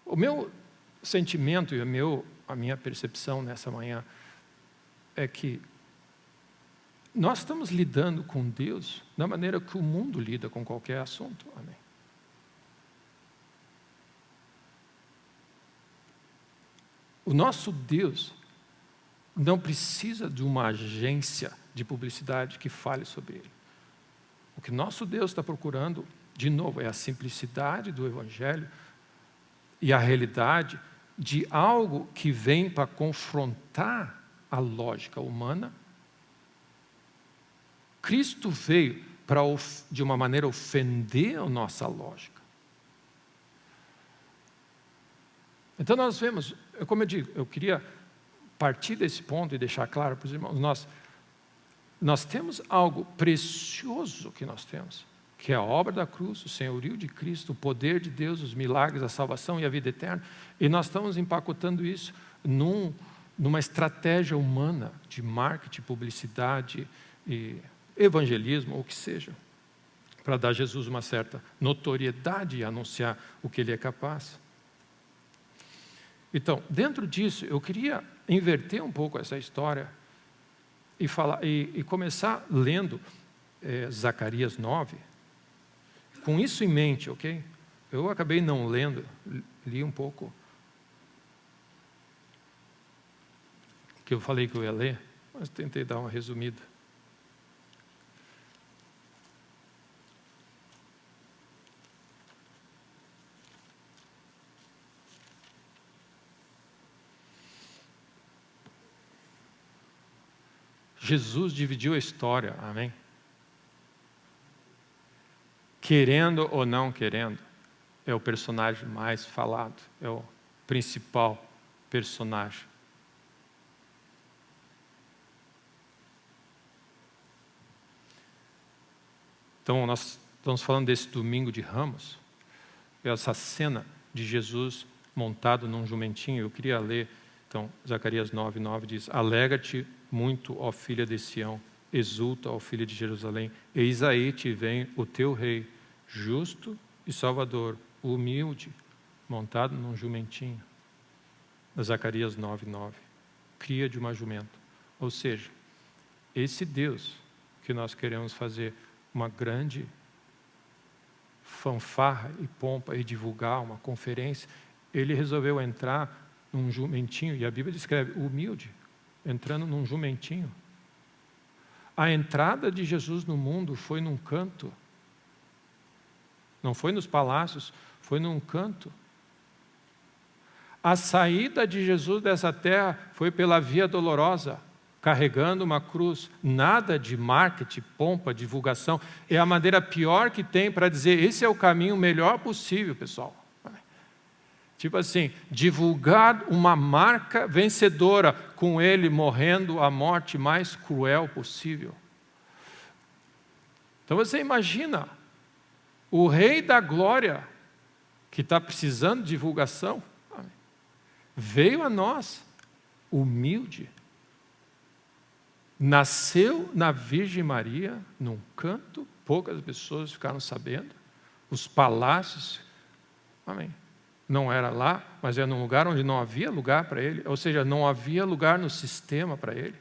O meu sentimento e a minha percepção nessa manhã é que nós estamos lidando com Deus da maneira que o mundo lida com qualquer assunto. Amém. O nosso Deus não precisa de uma agência de publicidade que fale sobre Ele. O que nosso Deus está procurando, de novo, é a simplicidade do Evangelho e a realidade de algo que vem para confrontar a lógica humana. Cristo veio para, de uma maneira, ofender a nossa lógica. Então nós vemos, como eu digo, eu queria partir desse ponto e deixar claro para os irmãos, nós temos algo precioso que nós temos, que é a obra da cruz, o senhorio de Cristo, o poder de Deus, os milagres, a salvação e a vida eterna, e nós estamos empacotando isso numa estratégia humana de marketing, publicidade e evangelismo, ou o que seja, para dar a Jesus uma certa notoriedade e anunciar o que Ele é capaz. Então, dentro disso, eu queria inverter um pouco essa história e começar lendo Zacarias 9, com isso em mente, ok? Eu acabei não lendo, li um pouco que eu falei que eu ia ler, mas tentei dar uma resumida. Jesus dividiu a história, amém? Querendo ou não querendo, é o personagem mais falado, é o principal personagem. Então, nós estamos falando desse domingo de Ramos, essa cena de Jesus montado num jumentinho. Eu queria ler, então, Zacarias 9:9 diz: Alegra-te muito, ó filha de Sião, exulta, ó filha de Jerusalém, eis aí te vem o teu rei, justo e salvador, humilde, montado num jumentinho. Zacarias 9:9, cria de uma jumenta. Ou seja, esse Deus que nós queremos fazer uma grande fanfarra e pompa e divulgar uma conferência, ele resolveu entrar num jumentinho, e a Bíblia descreve humilde, entrando num jumentinho. A entrada de Jesus no mundo foi num canto. Não foi nos palácios, foi num canto. A saída de Jesus dessa terra foi pela via dolorosa, carregando uma cruz. Nada de marketing, pompa, divulgação. É a maneira pior que tem para dizer, esse é o caminho melhor possível, pessoal. Tipo assim, divulgar uma marca vencedora, com ele morrendo a morte mais cruel possível. Então você imagina, o Rei da Glória, que está precisando de divulgação, veio a nós, humilde, nasceu na Virgem Maria, num canto, poucas pessoas ficaram sabendo, os palácios, amém. Não era lá, mas era num lugar onde não havia lugar para ele, ou seja, não havia lugar no sistema para ele.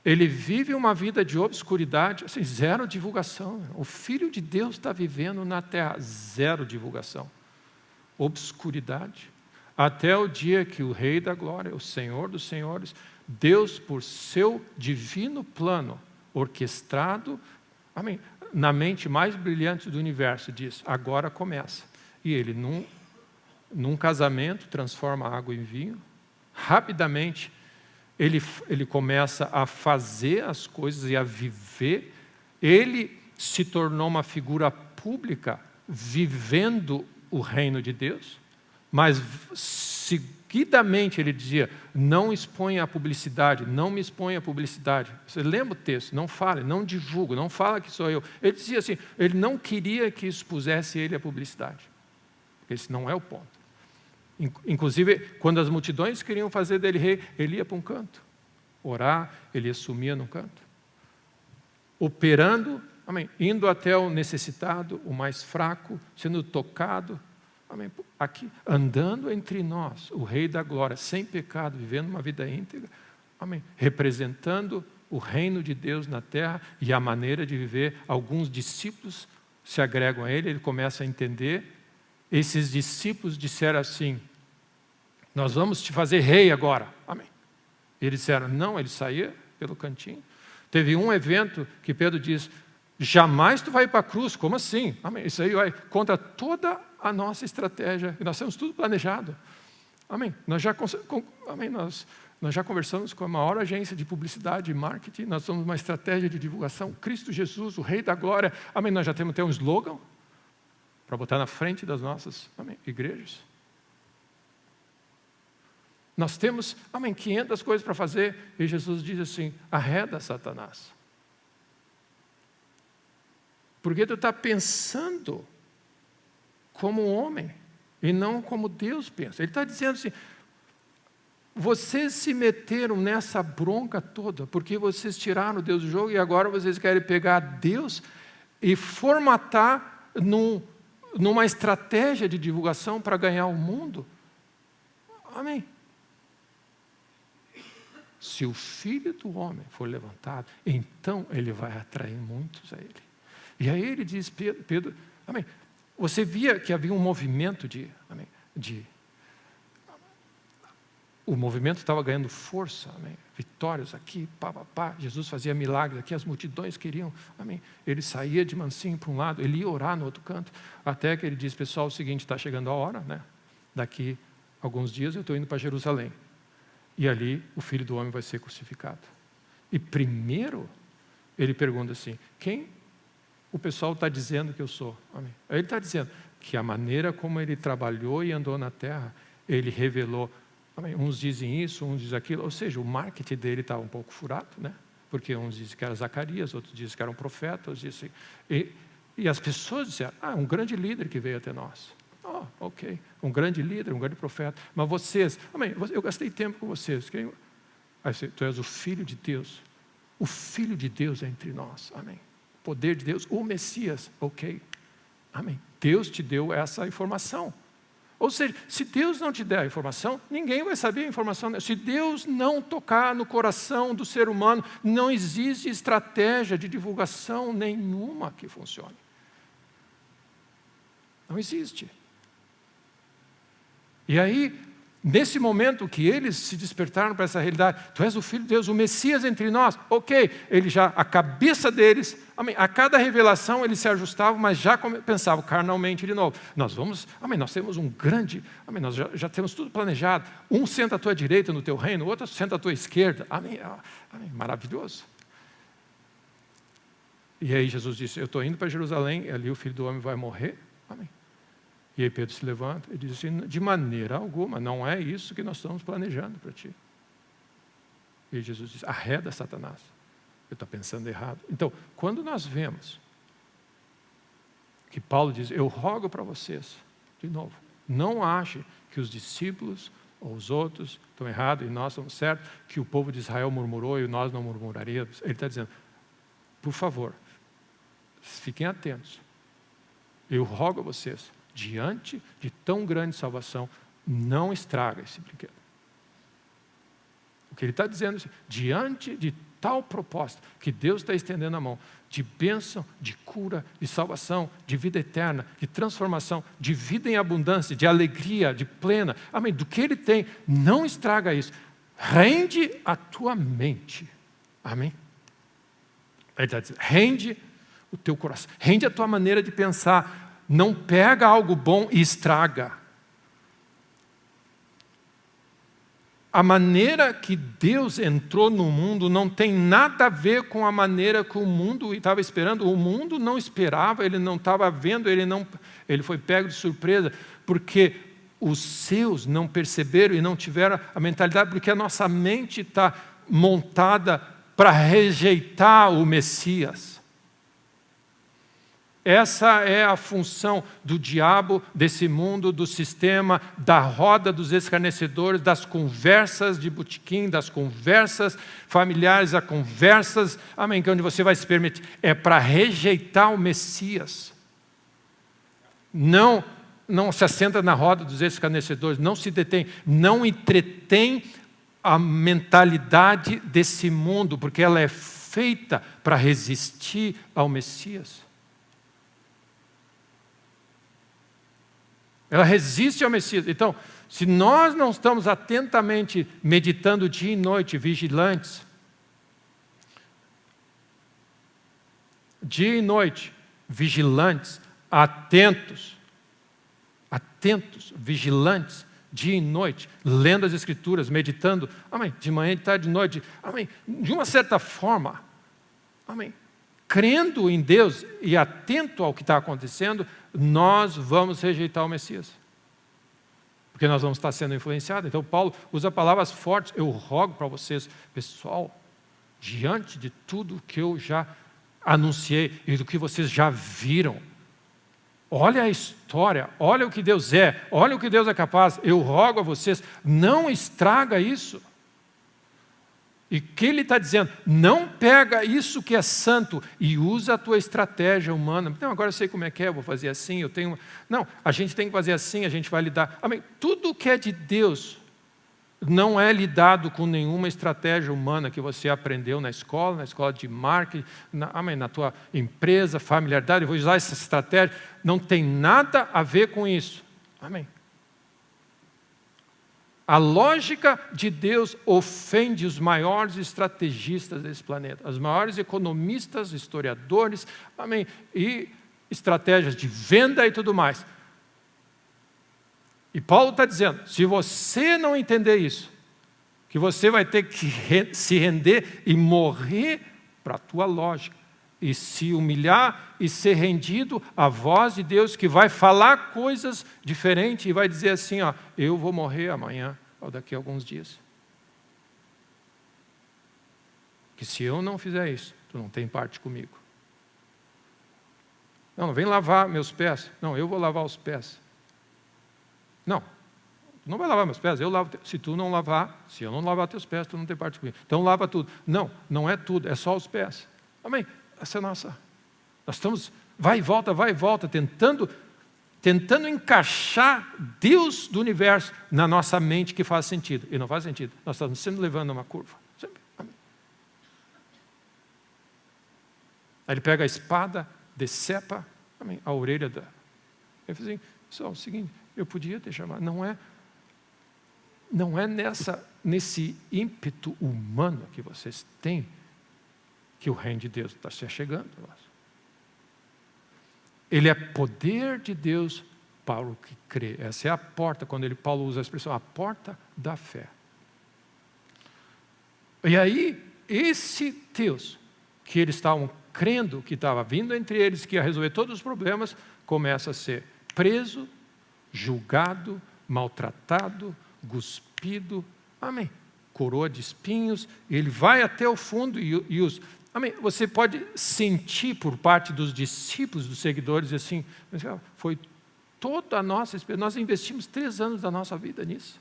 Ele vive uma vida de obscuridade, assim, zero divulgação. O Filho de Deus está vivendo na terra, zero divulgação, obscuridade. Até o dia que o Rei da Glória, o Senhor dos Senhores, Deus, por seu divino plano, orquestrado, amém, na mente mais brilhante do universo, diz, agora começa. E ele, num casamento, transforma a água em vinho. Rapidamente, ele começa a fazer as coisas e a viver. Ele se tornou uma figura pública, vivendo o reino de Deus. Mas, seguidamente, ele dizia, não exponha a publicidade, não me exponha a publicidade. Você lembra o texto? Não fale, não divulgue, não fala que sou eu. Ele dizia assim, ele não queria que expusesse ele à publicidade. Esse não é o ponto. Inclusive, quando as multidões queriam fazer dele rei, ele ia para um canto. Orar, ele sumia num canto. Operando, amém, indo até o necessitado, o mais fraco, sendo tocado, amém, aqui, andando entre nós, o Rei da Glória, sem pecado, vivendo uma vida íntegra, amém, representando o reino de Deus na terra e a maneira de viver. Alguns discípulos se agregam a ele começa a entender. Esses discípulos disseram assim: nós vamos te fazer rei agora, amém. E eles disseram não, ele saía pelo cantinho. Teve um evento que Pedro diz: jamais tu vai para a cruz. Como assim? Amém. Isso aí vai contra toda a nossa estratégia, e nós temos tudo planejado. Amém. Nós já conversamos com a maior agência de publicidade e marketing, nós temos uma estratégia de divulgação, Cristo Jesus, o Rei da Glória. Amém. Nós já temos até um slogan para botar na frente das nossas, amém, igrejas. Nós temos, amém, 500 coisas para fazer, e Jesus diz assim: arreda, Satanás. Porque tu está pensando como um homem, e não como Deus pensa. Ele está dizendo assim: vocês se meteram nessa bronca toda, porque vocês tiraram Deus do jogo, e agora vocês querem pegar Deus e formatar numa estratégia de divulgação para ganhar o mundo. Amém. Se o Filho do Homem for levantado, então ele vai atrair muitos a ele. E aí ele diz, Pedro, amém, você via que havia um movimento o movimento estava ganhando força, amém, vitórias aqui, Jesus fazia milagres aqui, as multidões queriam, amém, ele saía de mansinho para um lado, ele ia orar no outro canto, até que ele diz, pessoal, é o seguinte, está chegando a hora, né? Daqui a alguns dias eu estou indo para Jerusalém. E ali o Filho do Homem vai ser crucificado. E primeiro, ele pergunta assim: quem o pessoal está dizendo que eu sou? Amém. Aí ele está dizendo que a maneira como ele trabalhou e andou na terra, ele revelou. Amém. Uns dizem isso, uns dizem aquilo. Ou seja, o marketing dele estava um pouco furado, né? Porque uns dizem que era Zacarias, outros dizem que era um profeta, outros dizem assim. E as pessoas disseram: um grande líder que veio até nós. Ok, um grande líder, um grande profeta. Mas vocês, amém, eu gastei tempo com vocês. Aí você, tu és o Filho de Deus. O Filho de Deus é entre nós, amém. O poder de Deus, o Messias, ok, amém. Deus te deu essa informação. Ou seja, se Deus não te der a informação, ninguém vai saber a informação. Se Deus não tocar no coração do ser humano, não existe estratégia de divulgação nenhuma que funcione. Não existe. E aí, nesse momento que eles se despertaram para essa realidade, tu és o Filho de Deus, o Messias entre nós, ok, a cabeça deles, amém, a cada revelação eles se ajustavam, mas já pensavam carnalmente de novo. Nós temos um grande, amém, nós já temos tudo planejado, um senta à tua direita no teu reino, o outro senta à tua esquerda, amém, maravilhoso. E aí Jesus disse: eu estou indo para Jerusalém, ali o Filho do Homem vai morrer, amém. E aí Pedro se levanta e diz assim: de maneira alguma, não é isso que nós estamos planejando para ti. E Jesus diz: arreda, Satanás, eu estou pensando errado. Então, quando nós vemos que Paulo diz: eu rogo para vocês, de novo, não ache que os discípulos ou os outros estão errados e nós estamos certos, que o povo de Israel murmurou e nós não murmuraríamos. Ele está dizendo: por favor, fiquem atentos, eu rogo a vocês, diante de tão grande salvação, não estraga esse brinquedo. O que ele está dizendo é: diante de tal propósito, que Deus está estendendo a mão, de bênção, de cura, de salvação, de vida eterna, de transformação, de vida em abundância, de alegria, de plena, amém, do que ele tem, não estraga isso. Rende a tua mente, amém. Ele está dizendo: rende o teu coração, rende a tua maneira de pensar. Não pega algo bom e estraga. A maneira que Deus entrou no mundo não tem nada a ver com a maneira que o mundo estava esperando. O mundo não esperava, ele não estava vendo, ele foi pego de surpresa, porque os seus não perceberam e não tiveram a mentalidade, porque a nossa mente está montada para rejeitar o Messias. Essa é a função do diabo, desse mundo, do sistema, da roda dos escarnecedores, das conversas de botequim, das conversas familiares, as conversas, amém, onde você vai se permitir. É para rejeitar o Messias. Não não se assenta na roda dos escarnecedores, não se detém, não entretém a mentalidade desse mundo, porque ela é feita para resistir ao Messias. Ela resiste ao Messias. Então, se nós não estamos atentamente meditando dia e noite, vigilantes, dia e noite, vigilantes, atentos, vigilantes, dia e noite, lendo as Escrituras, meditando, amém, de manhã, de tarde, de noite, amém, de uma certa forma, amém, crendo em Deus e atento ao que está acontecendo, nós vamos rejeitar o Messias. Porque nós vamos estar sendo influenciados. Então Paulo usa palavras fortes. Eu rogo para vocês, pessoal, diante de tudo que eu já anunciei e do que vocês já viram, olha a história, olha o que Deus é, olha o que Deus é capaz. Eu rogo a vocês, não estraga isso. E o que ele está dizendo? Não pega isso que é santo e usa a tua estratégia humana. Não, agora eu sei como é que é, eu vou fazer assim, eu tenho... Não, a gente tem que fazer assim, a gente vai lidar. Amém. Tudo que é de Deus não é lidado com nenhuma estratégia humana que você aprendeu na escola de marketing, na tua empresa, familiaridade, eu vou usar essa estratégia. Não tem nada a ver com isso. Amém. A lógica de Deus ofende os maiores estrategistas desse planeta, os maiores economistas, historiadores, amém, e estratégias de venda e tudo mais. E Paulo está dizendo, se você não entender isso, que você vai ter que se render e morrer para a tua lógica, e se humilhar e ser rendido à voz de Deus, que vai falar coisas diferentes e vai dizer assim, ó, eu vou morrer amanhã ou daqui a alguns dias. Que se eu não fizer isso, tu não tem parte comigo. Não vem lavar meus pés. Não, eu vou lavar os pés. Não, tu não vai lavar meus pés, eu lavo. Se tu não lavar, se eu não lavar teus pés, tu não tem parte comigo. Então lava tudo. Não, não é tudo, é só os pés. Amém? Essa é a nossa. Nós estamos, vai e volta, tentando encaixar Deus do universo na nossa mente que faz sentido. E não faz sentido. Nós estamos sempre levando uma curva. Sempre. Amém. Aí ele pega a espada, decepa, amém, a orelha da... Ele fala assim, só o seguinte, eu podia ter chamado. Não é nesse ímpeto humano que vocês têm que o reino de Deus está se chegando. Ele é poder de Deus para o que crê. Essa é a porta, quando Paulo usa a expressão, a porta da fé. E aí, esse Deus, que eles estavam crendo, que estava vindo entre eles, que ia resolver todos os problemas, começa a ser preso, julgado, maltratado, cuspido, amém, coroa de espinhos, ele vai até o fundo e os... Amém. Você pode sentir por parte dos discípulos, dos seguidores, assim, foi toda a nossa experiência, nós investimos 3 anos da nossa vida nisso.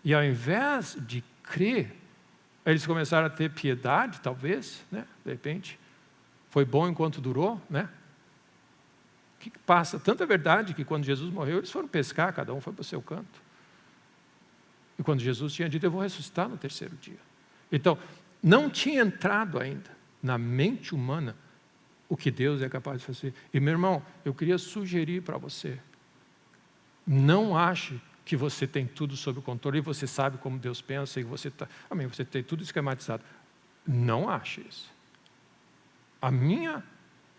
E ao invés de crer, eles começaram a ter piedade, talvez, né? De repente, foi bom enquanto durou, né? O que passa? Tanta verdade que quando Jesus morreu, eles foram pescar, cada um foi para o seu canto. E quando Jesus tinha dito, eu vou ressuscitar no 3º dia. Então, não tinha entrado ainda na mente humana o que Deus é capaz de fazer. E meu irmão, eu queria sugerir para você, não ache que você tem tudo sob controle e você sabe como Deus pensa e você tem tudo esquematizado. Não ache isso. A minha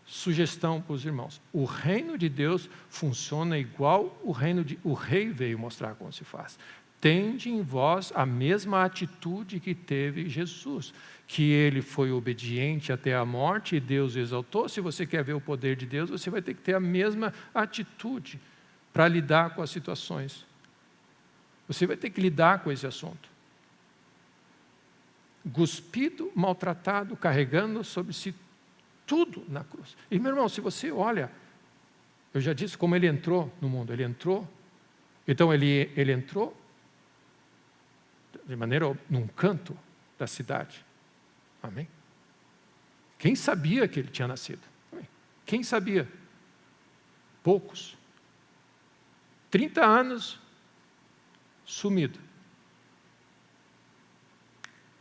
sugestão para os irmãos, o reino de Deus funciona igual o rei veio mostrar como se faz. Tende em vós a mesma atitude que teve Jesus, que ele foi obediente até a morte e Deus o exaltou. Se você quer ver o poder de Deus, você vai ter que ter a mesma atitude para lidar com as situações. Você vai ter que lidar com esse assunto. Cuspido, maltratado, carregando sobre si tudo na cruz. E meu irmão, se você olha, eu já disse como ele entrou no mundo, ele entrou, então ele entrou de maneira num canto da cidade. Amém? Quem sabia que ele tinha nascido? Amém? Quem sabia? poucos. 30 anos sumido.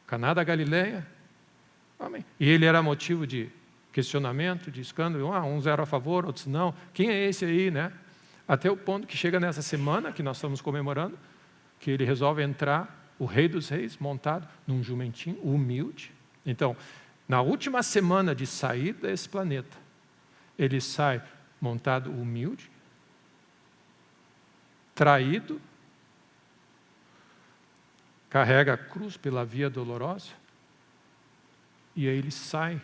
Caná da Galileia. Amém. E ele era motivo de questionamento, de escândalo. Uns eram a favor, outros não. Quem é esse aí, né? Até o ponto que chega nessa semana, que nós estamos comemorando, que ele resolve entrar, o Rei dos Reis, montado num jumentinho humilde. Então, na última semana de sair desse planeta, ele sai montado humilde, traído, carrega a cruz pela via dolorosa, e aí ele sai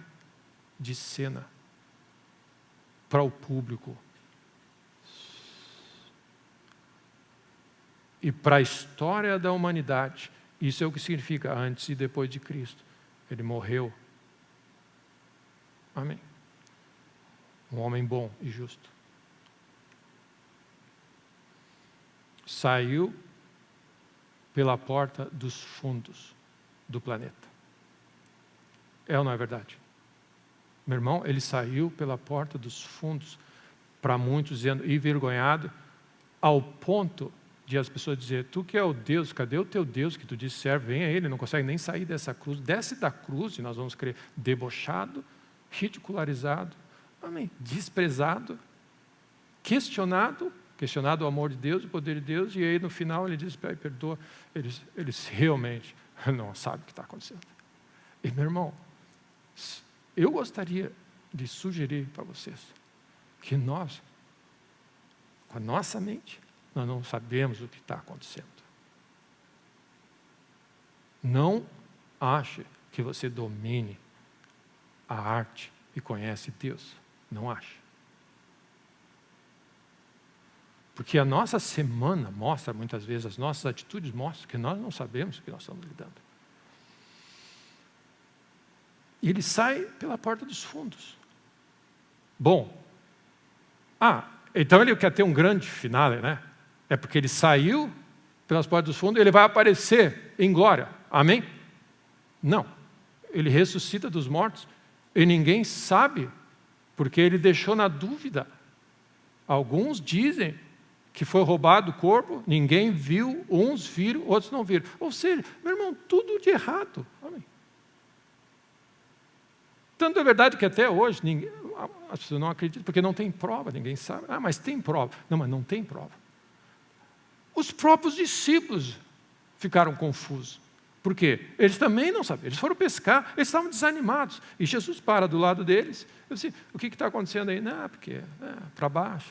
de cena para o público. E para a história da humanidade, isso é o que significa antes e depois de Cristo. Ele morreu. Amém. Um homem bom e justo. Saiu pela porta dos fundos do planeta. É ou não é verdade? Meu irmão, ele saiu pela porta dos fundos, para muitos dizendo, envergonhado, ao ponto de as pessoas dizer, tu que é o Deus, cadê o teu Deus que tu disse serve? Vem a ele, não consegue nem sair dessa cruz, desce da cruz, e nós vamos crer, debochado, ridicularizado, amém, desprezado, questionado o amor de Deus, o poder de Deus, e aí no final ele diz, Pai, perdoa, eles realmente não sabem o que está acontecendo. E meu irmão, eu gostaria de sugerir para vocês que nós, com a nossa mente, nós não sabemos o que está acontecendo. Não ache que você domine a arte e conhece Deus. Não ache. Porque a nossa semana mostra, muitas vezes, as nossas atitudes mostram que nós não sabemos o que nós estamos lidando. E ele sai pela porta dos fundos. Bom, então ele quer ter um grande finale, né? É porque ele saiu pelas portas dos fundos, ele vai aparecer em glória. Amém? Não. Ele ressuscita dos mortos e ninguém sabe, porque ele deixou na dúvida. Alguns dizem que foi roubado o corpo, ninguém viu, uns viram, outros não viram. Ou seja, meu irmão, tudo de errado. Amém? Tanto é verdade que até hoje as pessoas não acreditam, porque não tem prova, ninguém sabe. Mas tem prova. Não, mas não tem prova. Os próprios discípulos ficaram confusos. Por quê? Eles também não sabiam. Eles foram pescar, eles estavam desanimados. E Jesus para do lado deles. Eu disse, o que está acontecendo aí? Não, porque para baixo.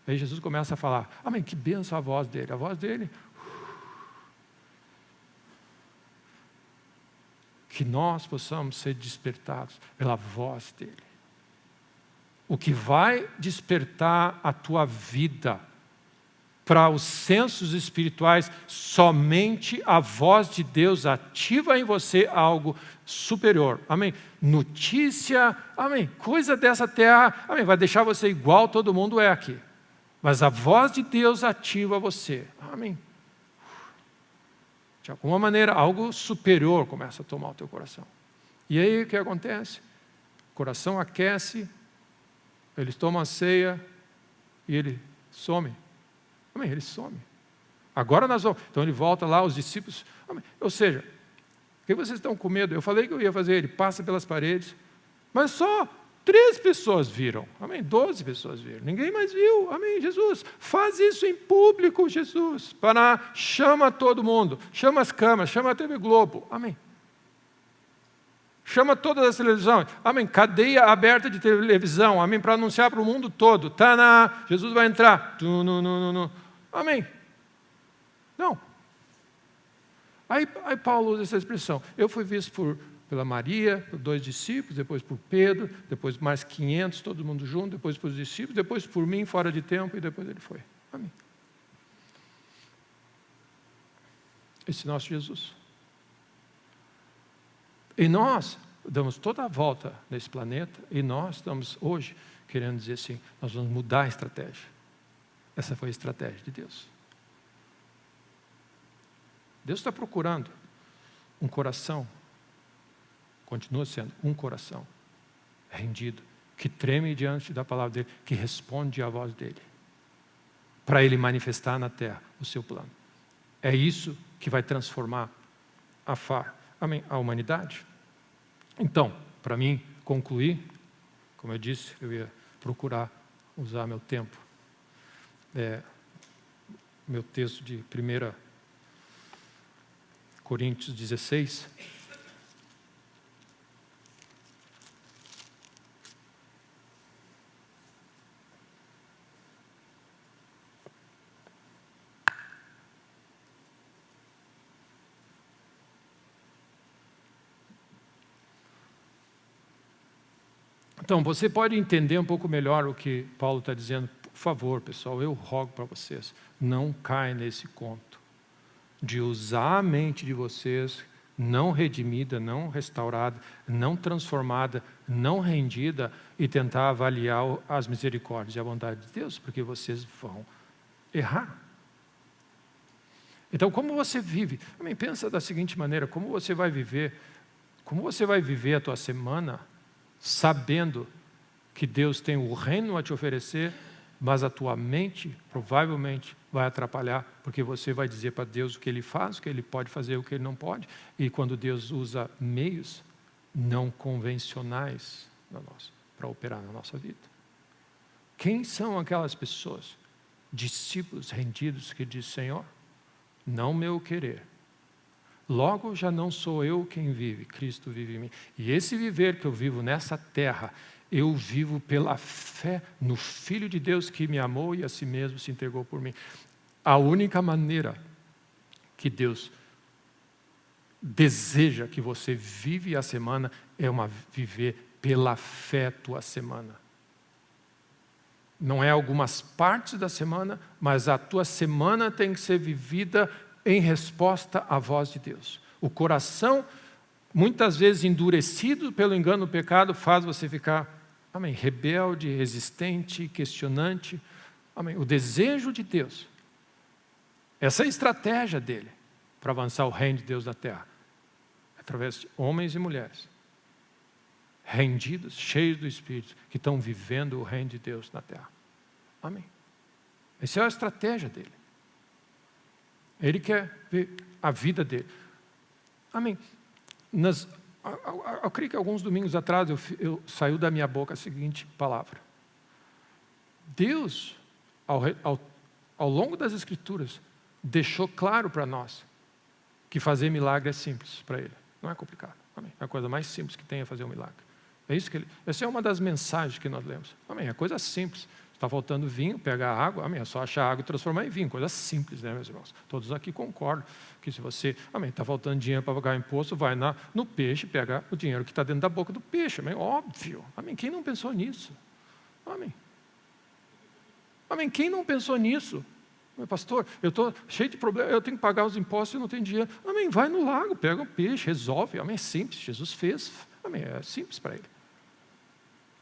Aí Jesus começa a falar, amém, que benção a voz dele. A voz dele. Que nós possamos ser despertados pela voz dele. O que vai despertar a tua vida para os sensos espirituais, somente a voz de Deus ativa em você algo superior. Amém? Notícia, amém, coisa dessa terra, amém, vai deixar você igual todo mundo é aqui. Mas a voz de Deus ativa você. Amém. De alguma maneira, algo superior começa a tomar o teu coração. E aí o que acontece? O coração aquece, eles tomam a ceia e ele some. Amém, ele some. Agora nós vamos. Então ele volta lá, os discípulos. Amém. Ou seja, o que vocês estão com medo? Eu falei que eu ia fazer, ele passa pelas paredes, mas só 3 pessoas viram. Amém, 12 pessoas viram. Ninguém mais viu. Amém, Jesus. Faz isso em público, Jesus. Chama todo mundo. Chama as câmeras, chama a TV Globo. Amém. Chama todas as televisões. Amém. Cadeia aberta de televisão. Amém. Para anunciar para o mundo todo. Jesus vai entrar. Amém. Não. Aí Paulo usa essa expressão. Eu fui visto pela Maria, por 2 discípulos, depois por Pedro, depois mais 500, todo mundo junto, depois por os discípulos, depois por mim, fora de tempo, e depois ele foi. Amém. Esse é nosso Jesus. E nós damos toda a volta nesse planeta, e nós estamos hoje querendo dizer assim, nós vamos mudar a estratégia. Essa foi a estratégia de Deus. Deus está procurando um coração, continua sendo um coração rendido que treme diante da palavra dele, que responde à voz dele, para ele manifestar na terra o seu plano. É isso que vai transformar a humanidade. Então, para mim concluir, como eu disse, eu ia procurar usar meu tempo, meu texto de 1 Coríntios 16, então, você pode entender um pouco melhor o que Paulo está dizendo. Por favor, pessoal, eu rogo para vocês, não caia nesse conto de usar a mente de vocês, não redimida, não restaurada, não transformada, não rendida, e tentar avaliar as misericórdias e a bondade de Deus, porque vocês vão errar. Então, como você vive? Pensa da seguinte maneira, como você vai viver a tua semana, sabendo que Deus tem o reino a te oferecer, mas a tua mente provavelmente vai atrapalhar, porque você vai dizer para Deus o que Ele faz, o que Ele pode fazer, o que Ele não pode. E quando Deus usa meios não convencionais para operar na nossa vida. Quem são aquelas pessoas, discípulos rendidos, que dizem: Senhor, não meu querer, logo já não sou eu quem vive, Cristo vive em mim. E esse viver que eu vivo nessa terra, eu vivo pela fé no Filho de Deus que me amou e a si mesmo se entregou por mim. A única maneira que Deus deseja que você vive a semana é viver pela fé tua semana. Não é algumas partes da semana, mas a tua semana tem que ser vivida em resposta à voz de Deus. O coração, muitas vezes endurecido pelo engano do pecado, faz você ficar, rebelde, resistente, questionante. O desejo de Deus, essa é a estratégia dele para avançar o reino de Deus na terra, através de homens e mulheres rendidos, cheios do Espírito, que estão vivendo o reino de Deus na terra. Amém. Essa é a estratégia dele. Ele quer ver a vida dele. Amém. Eu creio que alguns domingos atrás saiu da minha boca a seguinte palavra. Deus, ao longo das Escrituras, deixou claro para nós que fazer milagre é simples para Ele. Não é complicado. Amém. A coisa mais simples que tem é fazer um milagre. É isso que essa é uma das mensagens que nós lemos. Amém. É coisa simples. Está faltando vinho, pega a água, amém, é só achar água e transformar em vinho. Coisa simples, né, meus irmãos? Todos aqui concordam que se você, está faltando dinheiro para pagar imposto, vai no peixe, pega o dinheiro que está dentro da boca do peixe. Amém? Óbvio. Amém. Quem não pensou nisso? Amém. Amém. Quem não pensou nisso? Meu pastor, eu estou cheio de problemas, eu tenho que pagar os impostos e não tenho dinheiro. Amém. Vai no lago, pega o peixe, resolve. Amém. É simples. Jesus fez. Amém. É simples para Ele.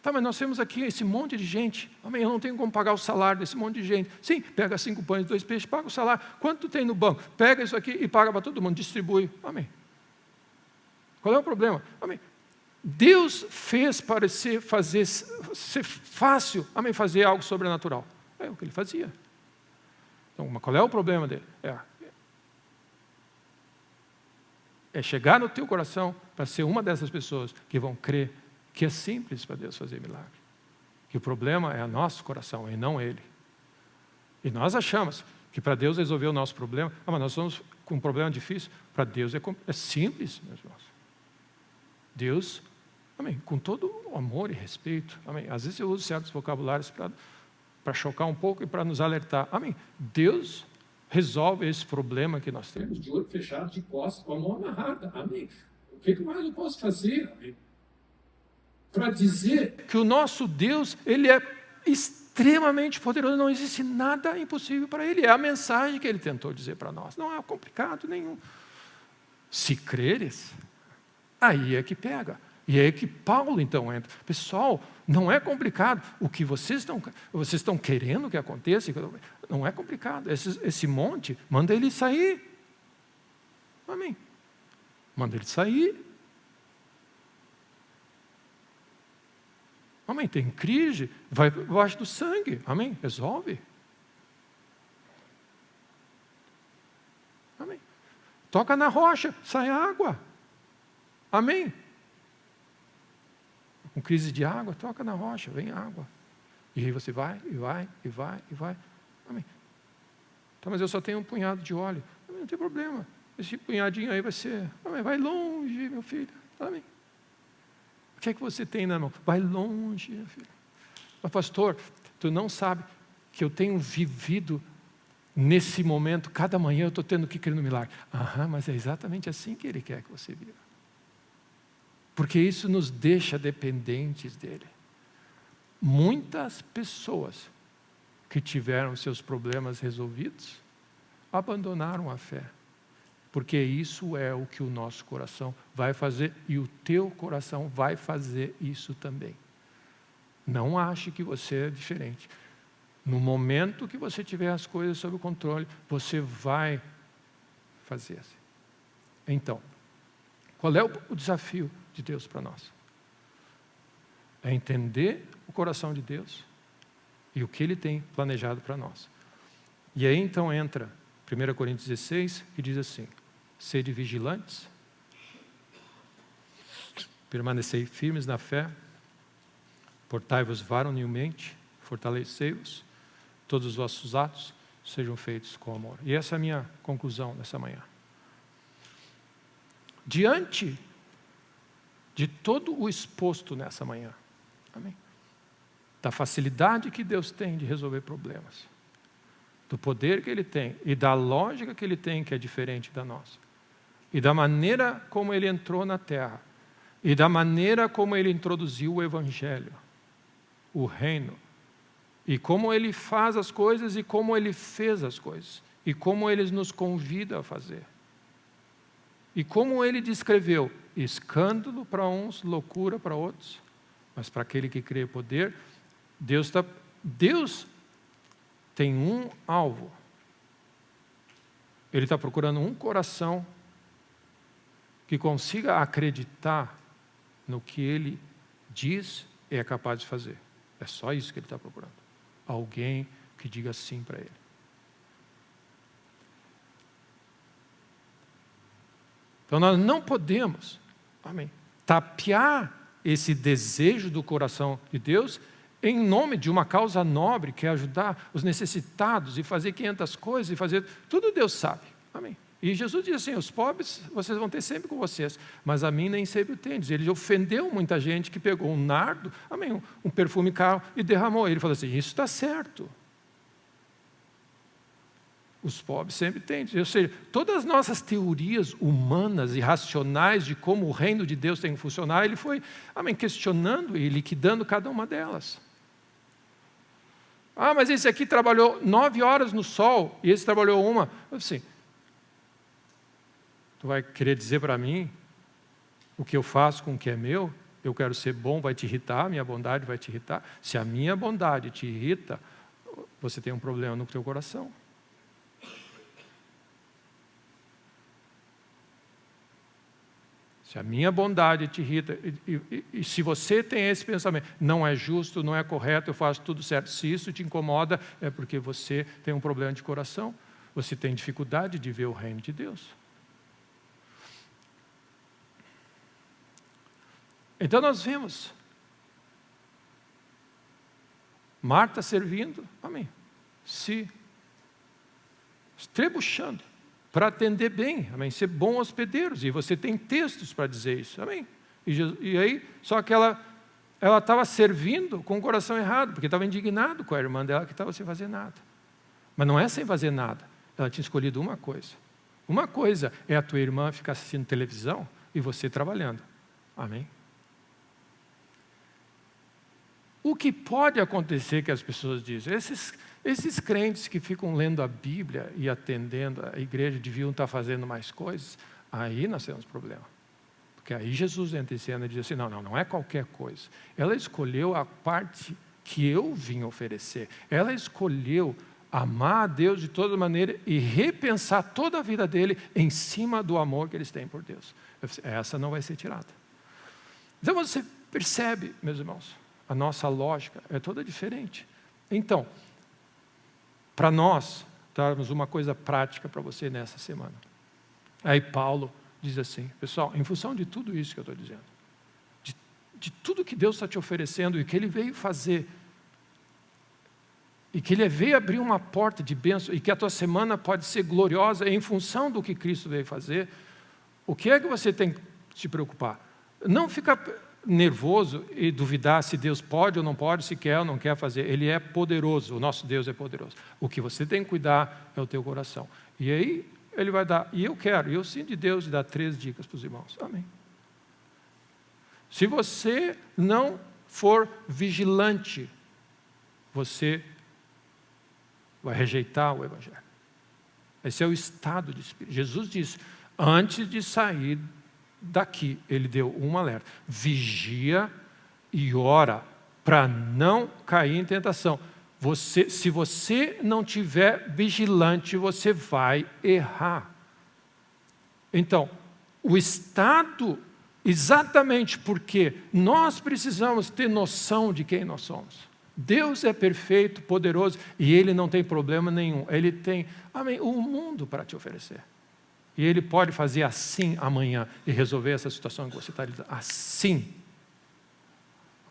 Tá, mas nós temos aqui esse monte de gente. Amém, eu não tenho como pagar o salário desse monte de gente. Sim, pega 5 pães e 2 peixes, paga o salário. Quanto tu tem no banco? Pega isso aqui e paga para todo mundo, distribui. Amém. Qual é o problema? Amém. Deus fez ser fácil, amém, fazer algo sobrenatural. É o que Ele fazia. Então, qual é o problema dele? É chegar no teu coração para ser uma dessas pessoas que vão crer que é simples para Deus fazer milagre. Que o problema é o nosso coração e não Ele. E nós achamos que para Deus resolver o nosso problema, mas nós estamos com um problema difícil. Para Deus é simples, meus irmãos. Deus, amém, com todo o amor e respeito, amém. Às vezes eu uso certos vocabulários para chocar um pouco e para nos alertar. Amém. Deus resolve esse problema que nós temos de olho fechado, de costas, com a mão amarrada. Amém. O que mais eu posso fazer? Amém. Para dizer que o nosso Deus, Ele é extremamente poderoso, não existe nada impossível para Ele. É a mensagem que Ele tentou dizer para nós. Não é complicado nenhum. Se creres, aí é que pega. E é aí que Paulo então entra. Pessoal, não é complicado. O que vocês estão querendo que aconteça, não é complicado. Esse monte, manda ele sair. Amém. Manda ele sair. Amém? Tem crise, vai abaixo do sangue. Amém? Resolve. Amém? Toca na rocha, sai água. Amém? Com crise de água, toca na rocha, vem água. E aí você vai, e vai, e vai, e vai. Amém? Tá, mas eu só tenho um punhado de óleo. Amém, não tem problema. Esse punhadinho aí vai ser, amém, vai longe, meu filho. Amém. O que é que você tem na mão? Vai longe, meu filho. Mas pastor, tu não sabe que eu tenho vivido nesse momento, cada manhã eu estou tendo que crer no milagre. Mas é exatamente assim que Ele quer que você viva. Porque isso nos deixa dependentes dEle. Muitas pessoas que tiveram seus problemas resolvidos, abandonaram a fé. Porque isso é o que o nosso coração vai fazer e o teu coração vai fazer isso também. Não ache que você é diferente. No momento que você tiver as coisas sob controle, você vai fazer assim. Então, qual é o desafio de Deus para nós? É entender o coração de Deus e o que Ele tem planejado para nós. E aí então entra 1 Coríntios 16, que diz assim: sede vigilantes, permanecei firmes na fé, portai-vos varonilmente, fortalecei-vos, todos os vossos atos sejam feitos com amor. E essa é a minha conclusão nessa manhã. Diante de todo o exposto nessa manhã, amém, da facilidade que Deus tem de resolver problemas, do poder que Ele tem e da lógica que Ele tem, que é diferente da nossa, e da maneira como Ele entrou na terra, e da maneira como Ele introduziu o Evangelho, o reino, e como Ele faz as coisas e como Ele fez as coisas, e como Ele nos convida a fazer. E como Ele descreveu, escândalo para uns, loucura para outros, mas para aquele que crê poder, Deus tem um alvo. Ele está procurando um coração que consiga acreditar no que Ele diz e é capaz de fazer. É só isso que Ele está procurando. Alguém que diga sim para Ele. Então nós não podemos, amém, tapear esse desejo do coração de Deus em nome de uma causa nobre, que é ajudar os necessitados e fazer 500 coisas e fazer, tudo Deus sabe, amém. E Jesus diz assim: os pobres vocês vão ter sempre com vocês, mas a mim nem sempre o tendes. Ele ofendeu muita gente que pegou um nardo, amém, um perfume caro e derramou. Ele falou assim: isso está certo. Os pobres sempre têm. Ou seja, todas as nossas teorias humanas e racionais de como o reino de Deus tem que funcionar, ele foi, amém, questionando e liquidando cada uma delas. Mas esse aqui trabalhou 9 horas no sol e esse trabalhou 1. Assim, tu vai querer dizer para mim o que eu faço com o que é meu? Eu quero ser bom, vai te irritar, minha bondade vai te irritar. Se a minha bondade te irrita, você tem um problema no teu coração. Se a minha bondade te irrita, e se você tem esse pensamento, não é justo, não é correto, eu faço tudo certo, se isso te incomoda, é porque você tem um problema de coração, você tem dificuldade de ver o reino de Deus. Então nós vemos Marta servindo, amém, se estrebuchando para atender bem, amém, ser bom hospedeiros, e você tem textos para dizer isso, amém. E aí, só que ela estava servindo com o coração errado, porque estava indignado com a irmã dela que estava sem fazer nada. Mas não é sem fazer nada, ela tinha escolhido uma coisa. Uma coisa é a tua irmã ficar assistindo televisão e você trabalhando, amém. O que pode acontecer que as pessoas dizem, esses crentes que ficam lendo a Bíblia e atendendo a igreja deviam estar fazendo mais coisas, aí nós temos problema. Porque aí Jesus entra em cena e diz assim, não é qualquer coisa. Ela escolheu a parte que eu vim oferecer. Ela escolheu amar a Deus de toda maneira e repensar toda a vida dele em cima do amor que eles têm por Deus. Essa não vai ser tirada. Então você percebe, meus irmãos, a nossa lógica é toda diferente. Então, para nós darmos uma coisa prática para você nessa semana. Aí Paulo diz assim, pessoal, em função de tudo isso que eu estou dizendo, de tudo que Deus está te oferecendo e que Ele veio fazer, e que Ele veio abrir uma porta de bênção, e que a tua semana pode ser gloriosa em função do que Cristo veio fazer, o que é que você tem que te preocupar? Não ficar nervoso e duvidar se Deus pode ou não pode, se quer ou não quer fazer. Ele é poderoso, o nosso Deus é poderoso. O que você tem que cuidar é o teu coração. E aí Ele vai dar, e eu sinto de Deus de dar 3 dicas para os irmãos. Amém. Se você não for vigilante, você vai rejeitar o Evangelho. Esse é o estado de espírito. Jesus disse, antes de sair daqui, Ele deu um alerta. Vigia e ora para não cair em tentação. Se você não tiver vigilante, você vai errar. Então, o estado, exatamente porque nós precisamos ter noção de quem nós somos. Deus é perfeito, poderoso, e Ele não tem problema nenhum. Ele tem, amém, o mundo para te oferecer. E Ele pode fazer assim amanhã e resolver essa situação que você está lidando. Assim.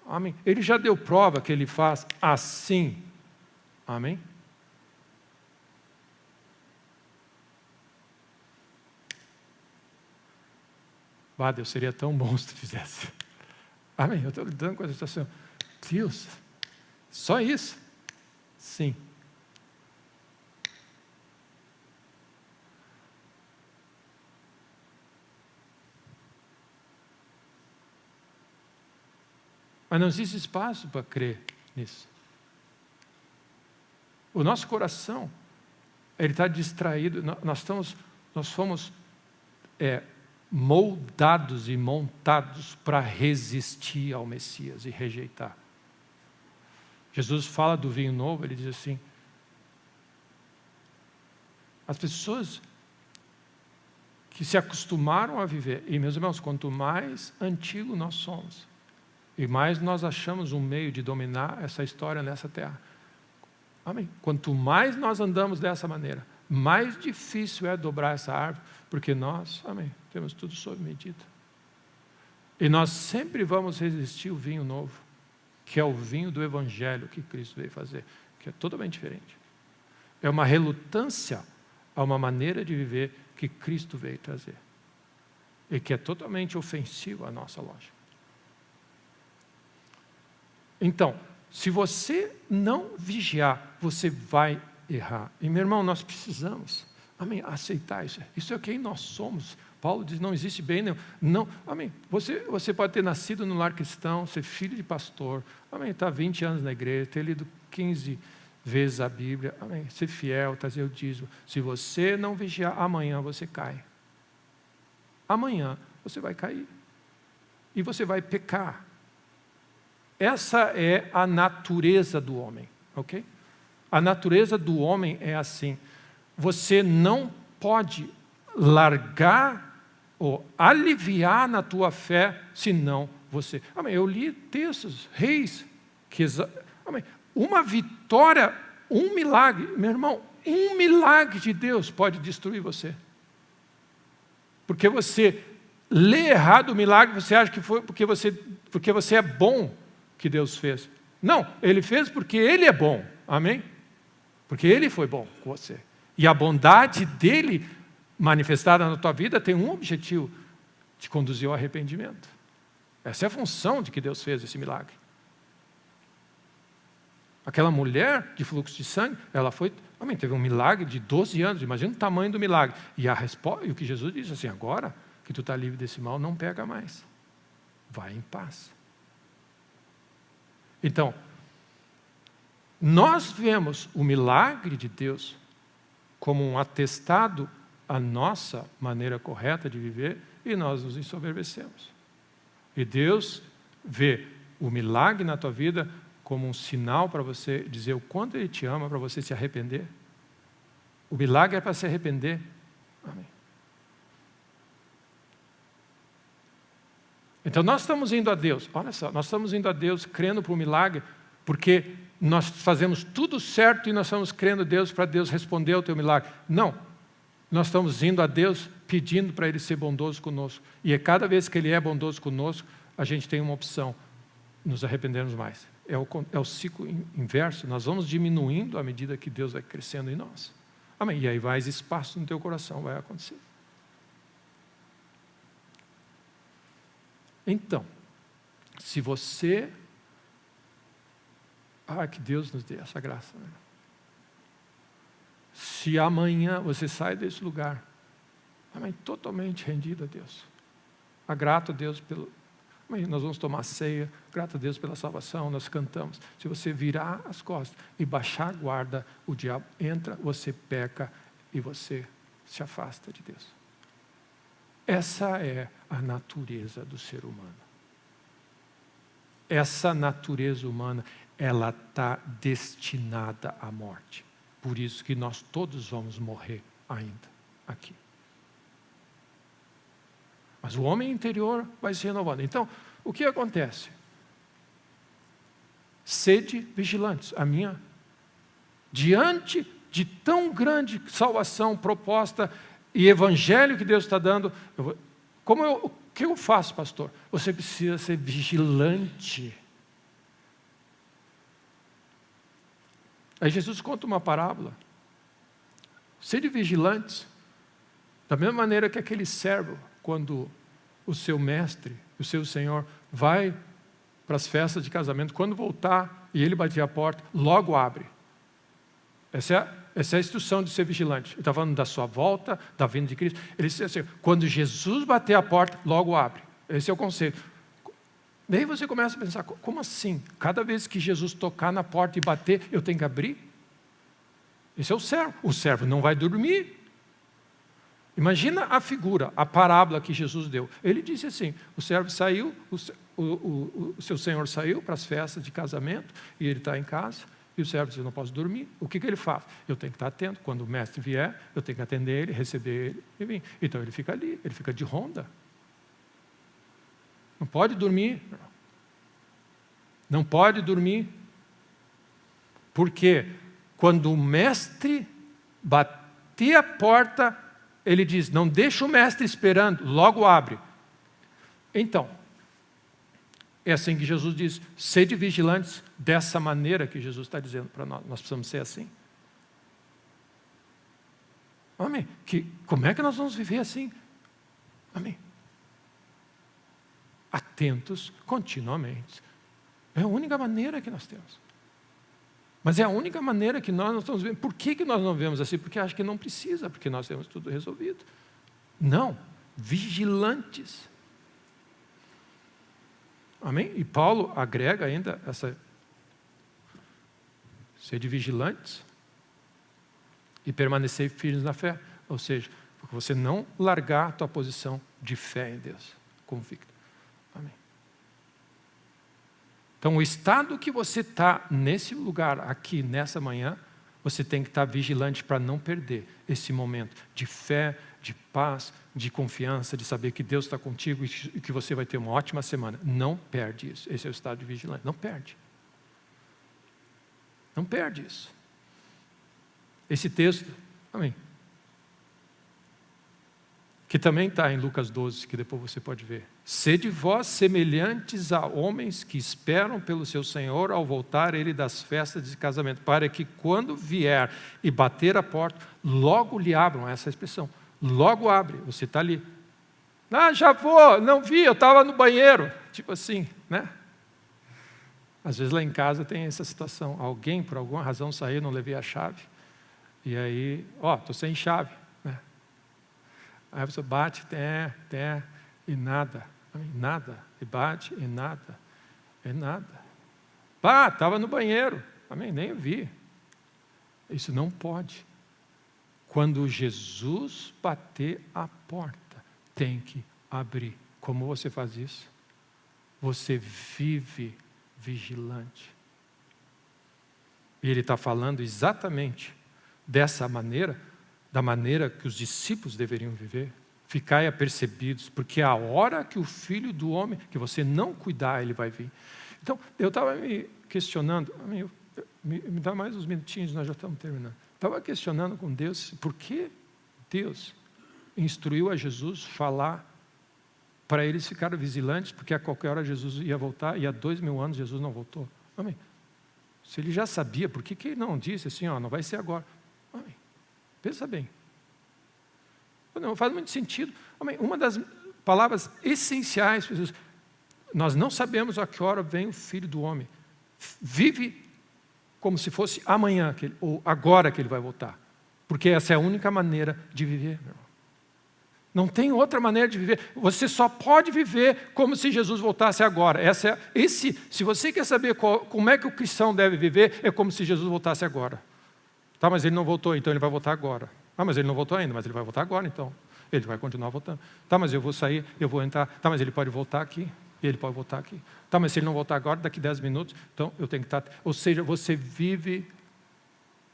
Amém. Ele já deu prova que Ele faz assim. Amém? Deus, seria tão bom se tu fizesse. Amém? Eu estou lidando com essa situação. Deus, só isso? Sim. Mas não existe espaço para crer nisso. O nosso coração, ele está distraído. Nós fomos moldados e montados para resistir ao Messias e rejeitar. Jesus fala do vinho novo, Ele diz assim, as pessoas que se acostumaram a viver, e meus irmãos, quanto mais antigo nós somos, e mais nós achamos um meio de dominar essa história nessa terra. Amém. Quanto mais nós andamos dessa maneira, mais difícil é dobrar essa árvore, porque nós, amém, temos tudo sob medida. E nós sempre vamos resistir ao vinho novo, que é o vinho do Evangelho que Cristo veio fazer, que é totalmente diferente. É uma relutância a uma maneira de viver que Cristo veio trazer, e que é totalmente ofensivo à nossa lógica. Então, se você não vigiar, você vai errar. E meu irmão, nós precisamos, amém, aceitar isso. Isso é quem nós somos. Paulo diz, não existe bem nenhum. Não, amém. Você pode ter nascido no lar cristão, ser filho de pastor, amém, estar 20 anos na igreja, ter lido 15 vezes a Bíblia, amém, ser fiel, trazer o dízimo. Se você não vigiar, amanhã você cai. Amanhã você vai cair. E você vai pecar. Essa é a natureza do homem, ok? A natureza do homem é assim. Você não pode largar ou aliviar na tua fé, senão você... Amém, eu li textos, reis, amém, uma vitória, um milagre, meu irmão, um milagre de Deus pode destruir você. Porque você lê errado o milagre, você acha que foi porque você é bom que Deus fez. Não, Ele fez porque Ele é bom, amém? Porque Ele foi bom com você. E a bondade dEle, manifestada na tua vida, tem um objetivo, te conduzir ao arrependimento. Essa é a função de que Deus fez esse milagre. Aquela mulher de fluxo de sangue, ela foi, amém, teve um milagre de 12 anos, imagina o tamanho do milagre. E a resposta, e o que Jesus disse assim, agora que tu está livre desse mal, não pega mais. Vai em paz. Então, nós vemos o milagre de Deus como um atestado à nossa maneira correta de viver e nós nos ensoberbecemos. E Deus vê o milagre na tua vida como um sinal para você dizer o quanto Ele te ama, para você se arrepender. O milagre é para se arrepender. Amém. Então nós estamos indo a Deus, olha só, nós estamos indo a Deus crendo para o milagre, porque nós fazemos tudo certo e nós estamos crendo a Deus para Deus responder ao teu milagre. Não, nós estamos indo a Deus pedindo para Ele ser bondoso conosco. E cada vez que Ele é bondoso conosco, a gente tem uma opção, nos arrependermos mais. É o ciclo inverso, nós vamos diminuindo à medida que Deus vai crescendo em nós. Amém? E aí mais espaço no teu coração vai acontecer. Então, se você... que Deus nos dê essa graça. Né? Se amanhã você sai desse lugar, amém, totalmente rendido a Deus, grato a Deus pelo... Amém, nós vamos tomar ceia, grato a Deus pela salvação, nós cantamos. Se você virar as costas e baixar a guarda, o diabo entra, você peca e você se afasta de Deus. Essa é a natureza do ser humano. Essa natureza humana, ela está destinada à morte. Por isso que nós todos vamos morrer ainda aqui. Mas o homem interior vai se renovando. Então, o que acontece? Sede vigilantes. Diante de tão grande salvação proposta e evangelho que Deus está dando, o que eu faço, pastor? Você precisa ser vigilante. Aí Jesus conta uma parábola. Sede vigilantes. Da mesma maneira que aquele servo, quando o seu mestre, o seu senhor, vai para as festas de casamento, quando voltar e ele bater a porta, logo abre. Essa é a instrução de ser vigilante. Ele está falando da sua volta, da vinda de Cristo. Ele diz assim, quando Jesus bater a porta, logo abre. Esse é o conceito. Daí você começa a pensar, como assim? Cada vez que Jesus tocar na porta e bater, eu tenho que abrir? Esse é o servo. O servo não vai dormir. Imagina a figura, a parábola que Jesus deu. Ele disse assim, o servo saiu, o seu senhor saiu para as festas de casamento, e ele está em casa, e o servo diz, eu não posso dormir. O que ele faz? Eu tenho que estar atento. Quando o mestre vier, eu tenho que atender ele, receber ele e vir. Então ele fica ali, ele fica de ronda. Não pode dormir. Não pode dormir. Porque quando o mestre bater a porta, ele diz, não deixa o mestre esperando, logo abre. Então, é assim que Jesus diz, sede vigilantes, dessa maneira que Jesus está dizendo para nós. Nós precisamos ser assim. Amém? Como é que nós vamos viver assim? Amém? Atentos continuamente. É a única maneira que nós temos. Mas é a única maneira que nós não estamos vendo. Por que nós não vemos assim? Porque acho que não precisa, porque nós temos tudo resolvido. Não, vigilantes. Amém? E Paulo agrega ainda ser de vigilantes e permanecer firmes na fé. Ou seja, porque você não largar a tua posição de fé em Deus, convicto. Amém. Então, o estado que você está nesse lugar, aqui, nessa manhã, você tem que estar vigilante para não perder esse momento de fé, de paz, de confiança, de saber que Deus está contigo e que você vai ter uma ótima semana. Não perde isso. Esse é o estado de vigilante. Não perde. Não perde isso. Esse texto, amém, que também está em Lucas 12, que depois você pode ver. Sede vós semelhantes a homens que esperam pelo seu Senhor ao voltar ele das festas de casamento, para que quando vier e bater a porta, logo lhe abram, essa expressão, logo abre, você está ali. Já vou, não vi, eu estava no banheiro, tipo assim, né? Às vezes lá em casa tem essa situação, alguém por alguma razão saiu, não levei a chave, e aí, estou sem chave, né? Aí a pessoa bate, e nada, e bate, e nada, estava no banheiro, amém, nem vi. Isso não pode. Quando Jesus bater a porta, tem que abrir. Como você faz isso? Você vive vigilante. E ele está falando exatamente dessa maneira, da maneira que os discípulos deveriam viver, ficai apercebidos, porque a hora que o Filho do Homem, que você não cuidar, ele vai vir. Então, eu estava me questionando, me dá mais uns minutinhos, nós já estamos terminando. Estava questionando com Deus, por que Deus instruiu a Jesus falar para eles ficarem vigilantes, porque a qualquer hora Jesus ia voltar, e há 2000 anos Jesus não voltou. Amém. Se ele já sabia, por que ele não disse assim, não vai ser agora? Amém. Pensa bem. Não faz muito sentido. Amém. Uma das palavras essenciais, nós não sabemos a que hora vem o Filho do Homem. Vive como se fosse amanhã, ou agora que ele vai voltar. Porque essa é a única maneira de viver, meu irmão. Não tem outra maneira de viver. Você só pode viver como se Jesus voltasse agora. Se você quer saber como é que o cristão deve viver, é como se Jesus voltasse agora. Tá, mas ele não voltou, então ele vai voltar agora. Ah, mas ele não voltou ainda, mas ele vai voltar agora, então. Ele vai continuar voltando. Tá, mas eu vou sair, eu vou entrar. Tá, mas ele pode voltar aqui. Ele pode voltar aqui. Tá, mas se ele não voltar agora, daqui 10 minutos, então eu tenho que estar... Ou seja, você vive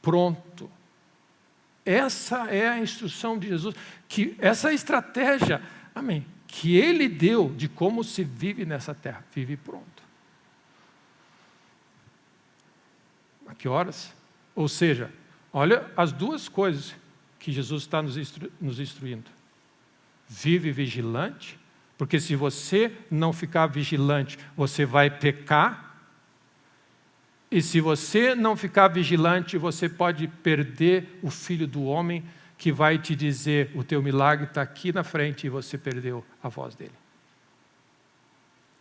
pronto. Essa é a instrução de Jesus, essa estratégia, amém, que Ele deu de como se vive nessa terra. Vive pronto. A que horas? Ou seja, olha as duas coisas que Jesus está nos instruindo. Vive vigilante, porque se você não ficar vigilante, você vai pecar. E se você não ficar vigilante, você pode perder o Filho do Homem, que vai te dizer, o teu milagre está aqui na frente e você perdeu a voz dele.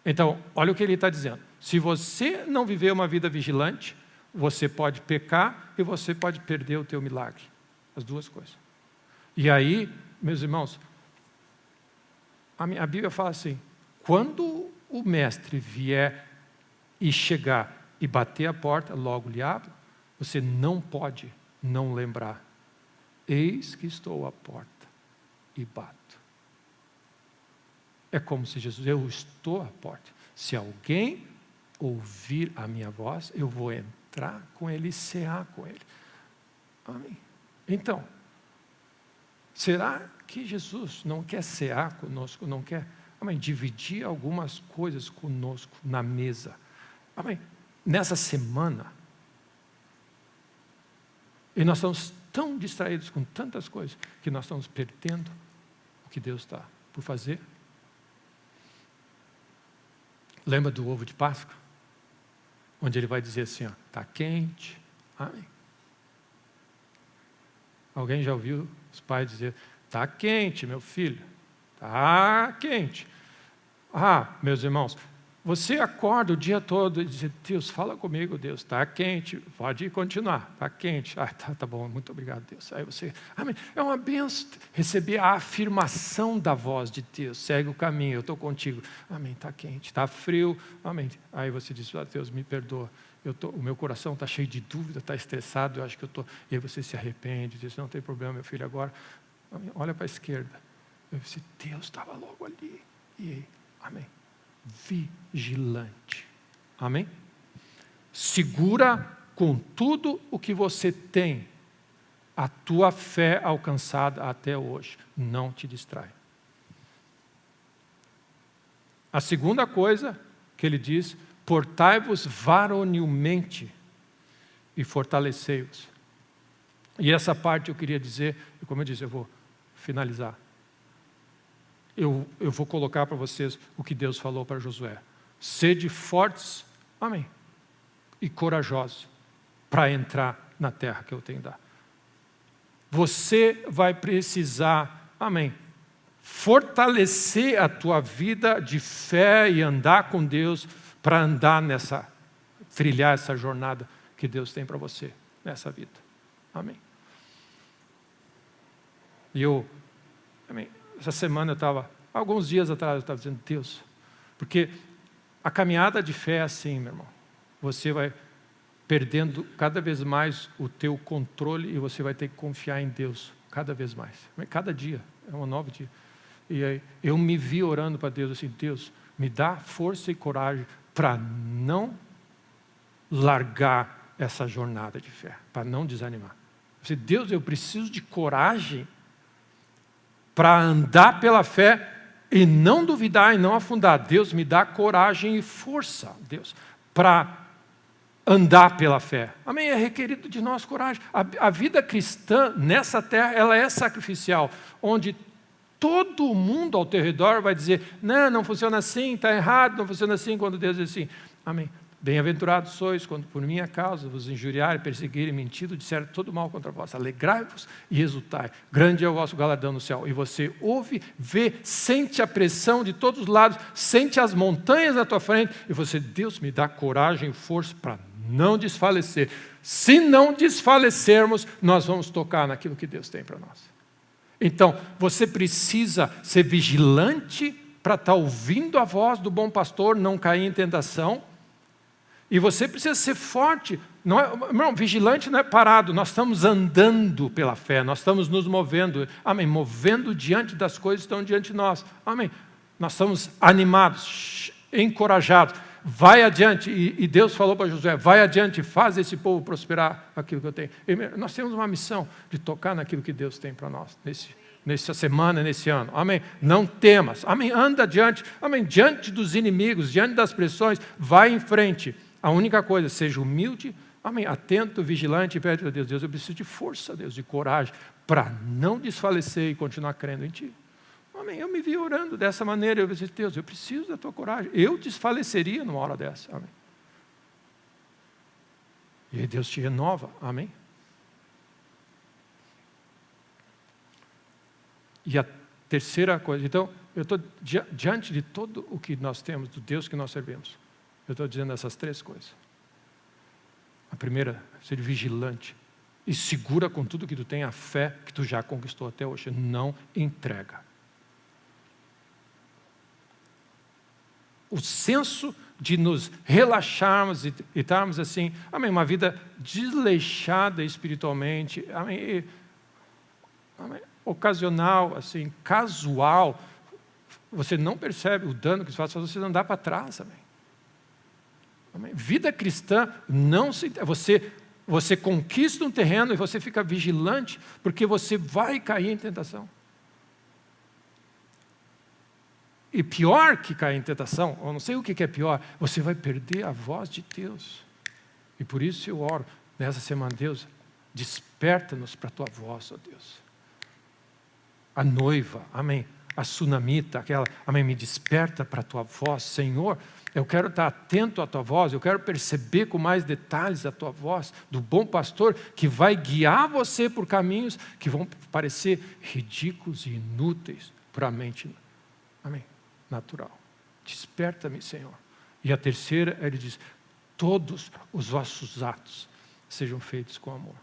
Então, olha o que ele está dizendo. Se você não viver uma vida vigilante, você pode pecar e você pode perder o teu milagre. As duas coisas. E aí, meus irmãos, a Bíblia fala assim, quando o mestre vier e chegar e bater a porta, logo lhe abra, você não pode não lembrar. Eis que estou à porta e bato. É como se Jesus, eu estou à porta. Se alguém ouvir a minha voz, eu vou entrar com ele e cear com ele. Amém. Então, será que Jesus não quer cear conosco, não quer, amém, dividir algumas coisas conosco na mesa? Amém. Nessa semana, e nós estamos tão distraídos com tantas coisas, que nós estamos perdendo o que Deus está por fazer. Lembra do ovo de Páscoa? Onde ele vai dizer assim, está quente. Amém. Alguém já ouviu os pais dizer, está quente, meu filho, está quente. Meus irmãos, você acorda o dia todo e diz, Deus, fala comigo, Deus, está quente, pode continuar, está quente. Tá bom, muito obrigado, Deus. Aí você, amém. É uma benção receber a afirmação da voz de Deus, segue o caminho, eu estou contigo. Amém, está quente, está frio, amém. Aí você diz, Deus, me perdoa, o meu coração está cheio de dúvida, está estressado, eu acho que eu estou... E aí você se arrepende, diz, não tem problema, meu filho, agora, amém, olha para a esquerda. Eu disse, Deus estava logo ali. E aí, amém. Vigilante. Amém? Segura com tudo o que você tem a tua fé alcançada até hoje. Não te distrai. A segunda coisa que ele diz, portai-vos varonilmente e fortalecei-vos. E essa parte eu queria dizer, e como eu disse, eu vou finalizar. Eu vou colocar para vocês o que Deus falou para Josué. Sede fortes, amém, e corajosos para entrar na terra que eu tenho dado. Você vai precisar, amém, fortalecer a tua vida de fé e andar com Deus para andar trilhar essa jornada que Deus tem para você nessa vida. Amém. E amém. Essa semana alguns dias atrás eu estava dizendo, Deus, porque a caminhada de fé é assim, meu irmão. Você vai perdendo cada vez mais o teu controle e você vai ter que confiar em Deus cada vez mais. Cada dia, é um novo dia. E aí, eu me vi orando para Deus assim, Deus, me dá força e coragem para não largar essa jornada de fé, para não desanimar. Eu disse, Deus, eu preciso de coragem para andar pela fé e não duvidar e não afundar. Deus me dá coragem e força, Deus, para andar pela fé. Amém? É requerido de nós coragem. A vida cristã nessa terra, ela é sacrificial, onde todo mundo ao teu redor vai dizer, não funciona assim, está errado, não funciona assim, quando Deus diz assim. Amém? Bem-aventurados sois, quando por minha causa vos injuriarem, perseguirem, mentindo, disserem todo mal contra vós. Alegrai-vos e exultai. Grande é o vosso galardão no céu. E você ouve, vê, sente a pressão de todos os lados, sente as montanhas à tua frente, e você, Deus me dá coragem e força para não desfalecer. Se não desfalecermos, nós vamos tocar naquilo que Deus tem para nós. Então, você precisa ser vigilante para estar ouvindo a voz do bom pastor, não cair em tentação. E você precisa ser forte. Não, vigilante não é parado, nós estamos andando pela fé, nós estamos nos movendo, amém, movendo diante das coisas que estão diante de nós, amém. Nós estamos animados, encorajados, vai adiante, e Deus falou para Josué, vai adiante, faz esse povo prosperar aquilo que eu tenho. E nós temos uma missão de tocar naquilo que Deus tem para nós, nessa semana, nesse ano, amém. Não temas, amém, anda adiante, amém, diante dos inimigos, diante das pressões, vai em frente. A única coisa, seja humilde, amém, atento, vigilante, e pede a Deus, Deus, eu preciso de força, Deus, de coragem, para não desfalecer e continuar crendo em Ti. Amém, eu me vi orando dessa maneira, eu disse, Deus, eu preciso da Tua coragem, eu desfaleceria numa hora dessa, amém. E aí Deus te renova, amém. E a terceira coisa, então, eu estou diante de todo o que nós temos, do Deus que nós servimos. Eu estou dizendo essas três coisas. A primeira, ser vigilante e segura com tudo que tu tem, a fé que tu já conquistou até hoje. Não entrega. O senso de nos relaxarmos e estarmos assim, amém, uma vida desleixada espiritualmente, amém, ocasional, assim, casual, você não percebe o dano que isso faz, você andar para trás, amém. Amém. Vida cristã, você conquista um terreno e você fica vigilante, porque você vai cair em tentação. E pior que cair em tentação, eu não sei o que é pior, você vai perder a voz de Deus. E por isso eu oro nessa semana, Deus, desperta-nos para a Tua voz, ó Deus. A noiva, amém, a sunamita, aquela, amém, me desperta para a Tua voz, Senhor. Eu quero estar atento à Tua voz, eu quero perceber com mais detalhes a Tua voz, do bom pastor, que vai guiar você por caminhos que vão parecer ridículos e inúteis para a mente, amém, natural. Desperta-me, Senhor. E a terceira, ele diz, todos os vossos atos sejam feitos com amor.